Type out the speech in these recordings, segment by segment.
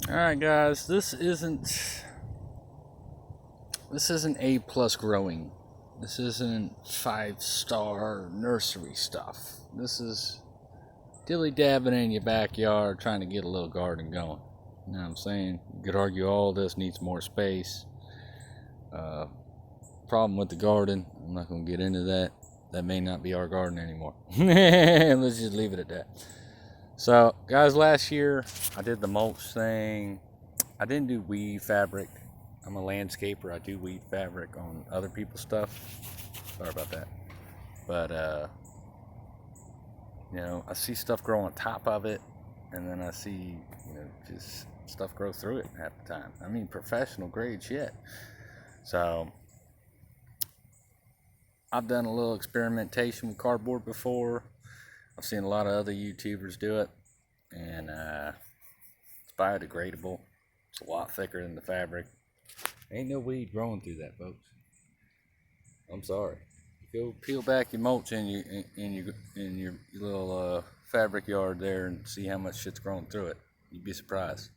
Alright guys, this isn't A plus growing. This isn't 5-star nursery stuff. This is dilly dabbing in your backyard trying to get a little garden going. You know what I'm saying? You could argue all this needs more space. Uh, Problem with the garden, I'm not gonna get into that. That may not be our garden anymore. Let's just leave it at that. So guys, last year I did the mulch thing. I didn't do weed fabric. I'm a landscaper. I do weed fabric on other people's stuff. Sorry about that. But I see stuff grow on top of it, and then I see, just stuff grow through it half the time. I mean, professional grade shit. So I've done a little experimentation with cardboard before. I've seen a lot of other YouTubers do it, and it's biodegradable. It's a lot thicker than the fabric. Ain't no weed growing through that, folks. I'm sorry. Go peel back your mulch in your little fabric yard there and see how much shit's growing through it. You'd be surprised.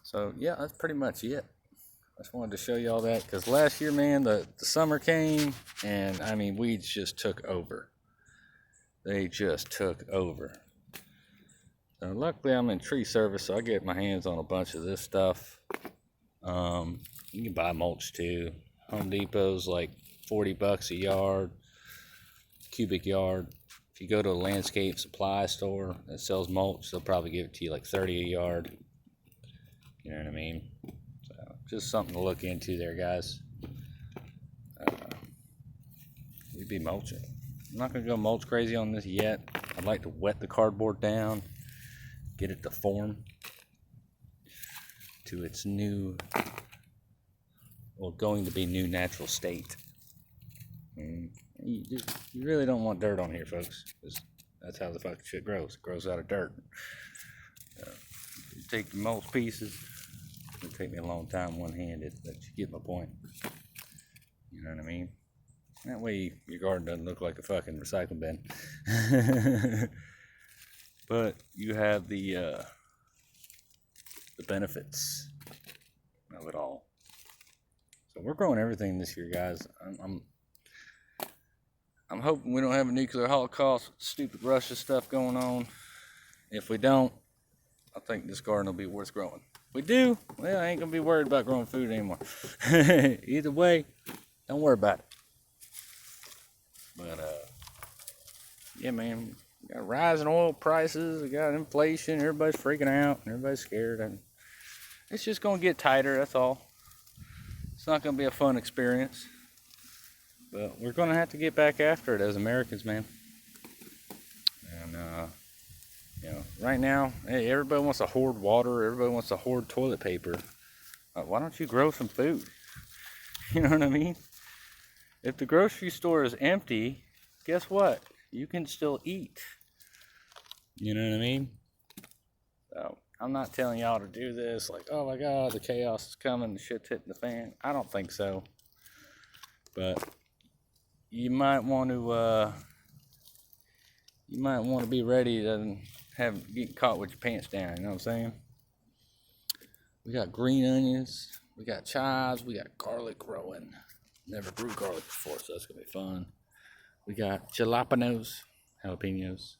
So yeah, that's pretty much it. I just wanted to show you all that because last year, man, the summer came and I mean weeds just took over. They just took over. So luckily I'm in tree service, so I get my hands on a bunch of this stuff. You can buy mulch too. Home Depot's like $40 a yard, cubic yard. If you go to a landscape supply store that sells mulch, they'll probably give it to you like 30 a yard. You know what I mean? So just something to look into there, guys. We'd be mulching. I'm not gonna go mulch crazy on this yet. I'd like to wet the cardboard down, get it to form to its new, well, going to be new natural state. You really don't want dirt on here, folks. That's how the fucking shit grows. It grows out of dirt. You take the mulch pieces. It'll take me a long time one-handed, but you get my point. You know what I mean? That way your garden doesn't look like a fucking recycle bin. But you have the benefits of it all. So we're growing everything this year, guys. I'm hoping we don't have a nuclear holocaust, stupid Russia stuff going on. If we don't, I think this garden will be worth growing. If we do, well, I ain't gonna be worried about growing food anymore. Either way, don't worry about it. But yeah, man, we got rising oil prices, we got inflation, everybody's freaking out, everybody's scared, and it's just gonna get tighter, that's all. It's not gonna be a fun experience. But we're going to have to get back after it as Americans, man. And, right now, hey, everybody wants to hoard water. Everybody wants to hoard toilet paper. Why don't you grow some food? You know what I mean? If the grocery store is empty, guess what? You can still eat. You know what I mean? So, I'm not telling y'all to do this like, oh my God, the chaos is coming, the shit's hitting the fan. I don't think so. But you might want to be ready to get caught with your pants down. You know what I'm saying? We got green onions, we got chives, we got garlic growing. Never grew garlic before, so that's gonna be fun. We got jalapenos, jalapenos.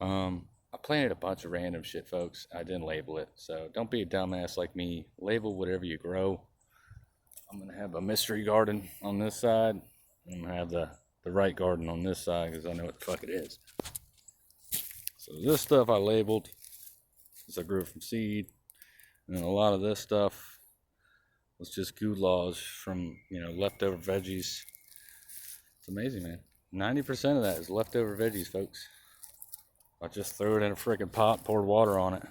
I planted a bunch of random shit, folks. I didn't label it, so don't be a dumbass like me. Label whatever you grow. I'm gonna have a mystery garden on this side. I'm gonna have the right garden on this side because I know what the fuck it is. So this stuff I labeled because I grew it from seed, and then a lot of this stuff was just goulash from leftover veggies. It's amazing, man. 90% of that is leftover veggies, folks. I just threw it in a freaking pot, poured water on it.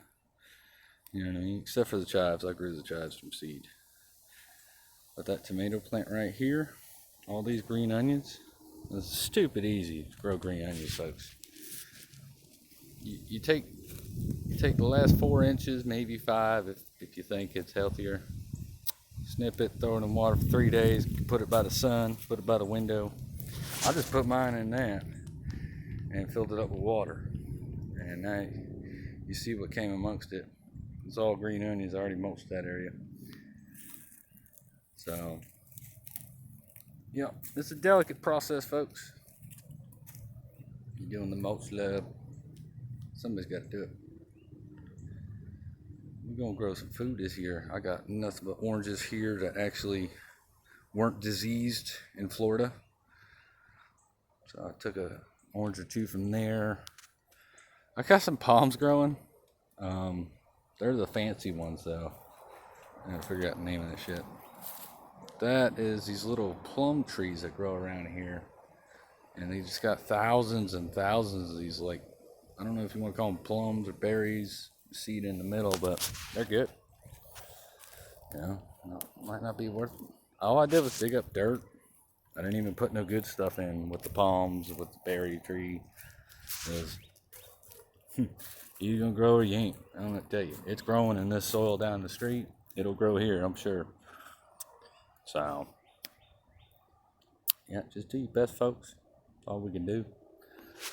You know what I mean? Except for the chives, I grew the chives from seed. But that tomato plant right here. All these green onions. It's stupid easy to grow green onions, folks. You take the last 4 inches, maybe 5 if you think it's healthier. Snip it, throw it in water for 3 days, put it by the sun, put it by the window. I just put mine in that and filled it up with water. And now you see what came amongst it. It's all green onions. I already mulched that area. So, yeah, it's a delicate process, folks. You're doing the mulch lab. Somebody's got to do it. We're gonna grow some food this year. I got nothing but oranges here that actually weren't diseased in Florida. So I took a orange or two from there. I got some palms growing. They're the fancy ones though. I gotta figure out the name of that shit. That is these little plum trees that grow around here. And they just got thousands and thousands of these, like, I don't know if you want to call them plums or berries, seed in the middle, but they're good. You know, might not be worth it. All I did was dig up dirt. I didn't even put no good stuff in with the palms, with the berry tree. Because you gonna grow or you ain't. I'm gonna tell you, it's growing in this soil down the street. It'll grow here, I'm sure. So, yeah, just do your best, folks. That's all we can do.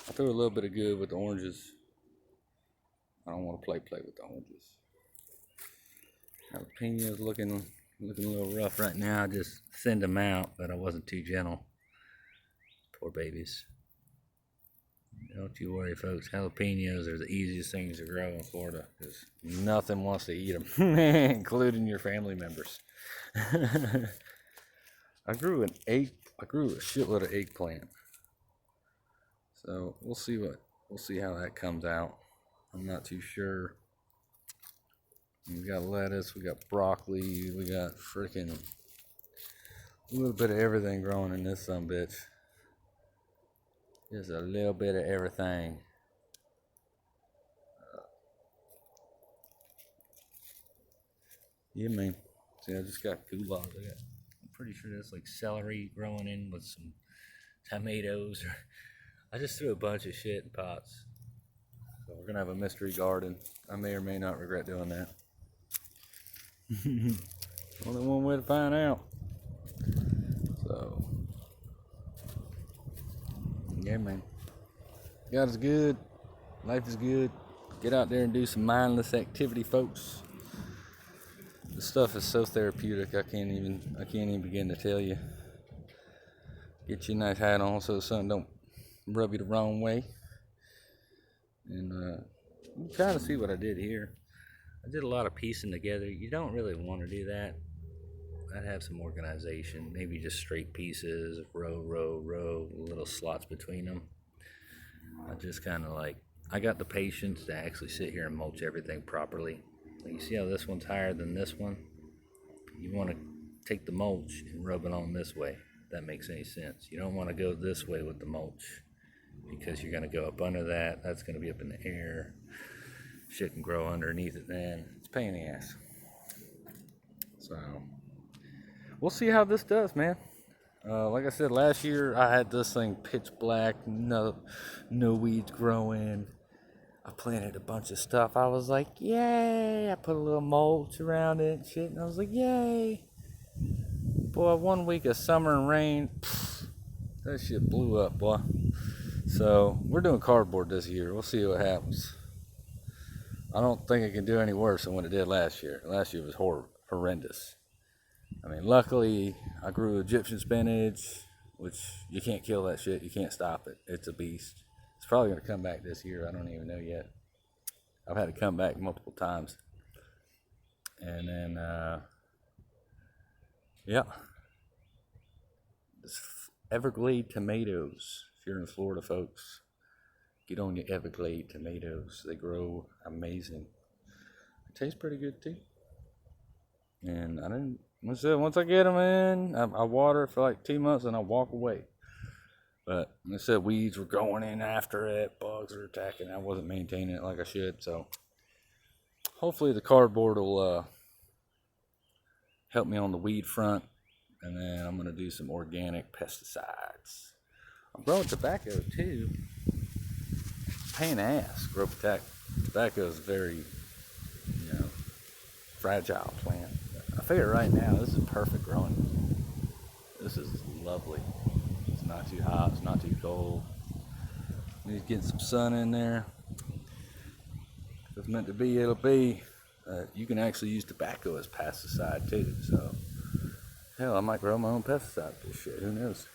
I threw a little bit of good with the oranges. I don't want to play with the oranges. Jalapenos looking a little rough right now. I just thinned them out, but I wasn't too gentle. Poor babies. Don't you worry, folks. Jalapenos are the easiest things to grow in Florida because nothing wants to eat them, including your family members. I grew a shitload of eggplant. So we'll see how that comes out. I'm not too sure. We got lettuce, we got broccoli, we got freaking a little bit of everything growing in this sumbitch. Just a little bit of everything. Yeah, man. See, I just got gulags. I'm pretty sure that's like celery growing in with some tomatoes. I just threw a bunch of shit in pots. So we're gonna have a mystery garden. I may or may not regret doing that. Only one way to find out. So, yeah, man. God is good. Life is good. Get out there and do some mindless activity, folks. This stuff is so therapeutic. I can't even begin to tell you. Get your nice hat on so the sun don't rub you the wrong way. And you kind of see what I did here. I did a lot of piecing together. You don't really want to do that. I'd have some organization. Maybe just straight pieces, row, little slots between them. I just kind of I got the patience to actually sit here and mulch everything properly. You see how this one's higher than this one? You want to take the mulch and rub it on this way, if that makes any sense. You don't want to go this way with the mulch because you're going to go up under that. That's going to be up in the air. Shit can grow underneath it then. It's a pain in the ass. So, we'll see how this does, man. Like I said, last year I had this thing pitch black, no weeds growing. I planted a bunch of stuff. I was like, yay! I put a little mulch around it and shit, and I was like, yay! Boy, 1 week of summer and rain, that shit blew up, boy. So, we're doing cardboard this year. We'll see what happens. I don't think it can do any worse than what it did last year. Last year was horrendous. I mean, luckily, I grew Egyptian spinach, which you can't kill that shit. You can't stop it. It's a beast. It's probably going to come back this year. I don't even know yet. I've had to come back multiple times. And then, yeah. This Everglade tomatoes. If you're in Florida, folks, get on your Everglade tomatoes. They grow amazing. It tastes pretty good, too. And once I get them in, I water it for like 2 months and I walk away. But like I said, weeds were going in after it, bugs were attacking. I wasn't maintaining it like I should. So hopefully the cardboard will help me on the weed front. And then I'm going to do some organic pesticides. I'm growing tobacco too. Pain in the ass. Grow tobacco is very, fragile plant. I figure right now this is perfect growing. This is lovely. It's not too hot, it's not too cold. Need to get some sun in there. If it's meant to be, it'll be. You can actually use tobacco as pesticide too. So, hell, I might grow my own pesticide with this shit. Who knows?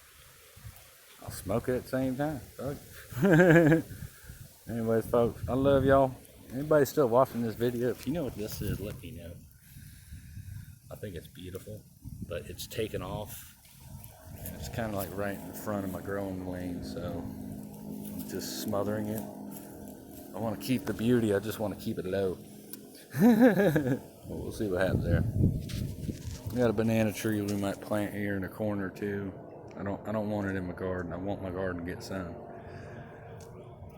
I'll smoke it at the same time. Fuck. Anyways, folks, I love y'all. Anybody still watching this video, if you know what this is, let me know. I think it's beautiful, but it's taken off. And it's kind of like right in front of my growing lane, so I'm just smothering it. I want to keep the beauty, I just want to keep it low. Well, we'll see what happens there. We got a banana tree we might plant here in the corner too. I don't want it in my garden. I want my garden to get sun.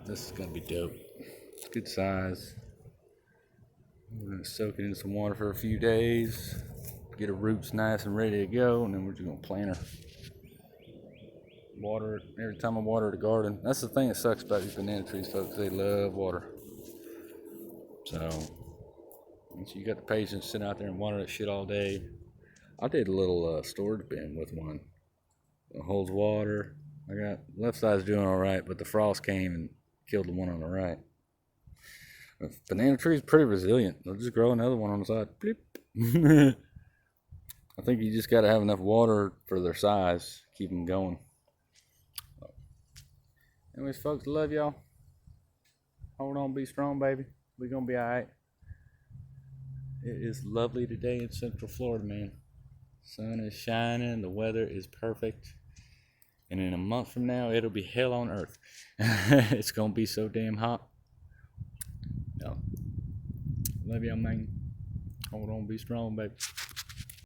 This is gonna be dope. It's good size. We're gonna soak it in some water for a few days, get her roots nice and ready to go, and then we're just gonna plant her. Water it every time I water the garden. That's the thing that sucks about these banana trees, folks. They love water. So once you got the patience to sit out there and water that shit all day. I did a little storage bin with one. It holds water. I got left side's doing all right, but the frost came and killed the one on the right. The banana tree is pretty resilient. They'll just grow another one on the side. Bleep. I think you just got to have enough water for their size. Keep them going. Anyways, folks, love y'all. Hold on, be strong, baby. We're going to be all right. It is lovely today in Central Florida, man. Sun is shining. The weather is perfect. And in a month from now, it'll be hell on earth. It's going to be so damn hot. Yo, love y'all, man. Hold on, be strong, baby.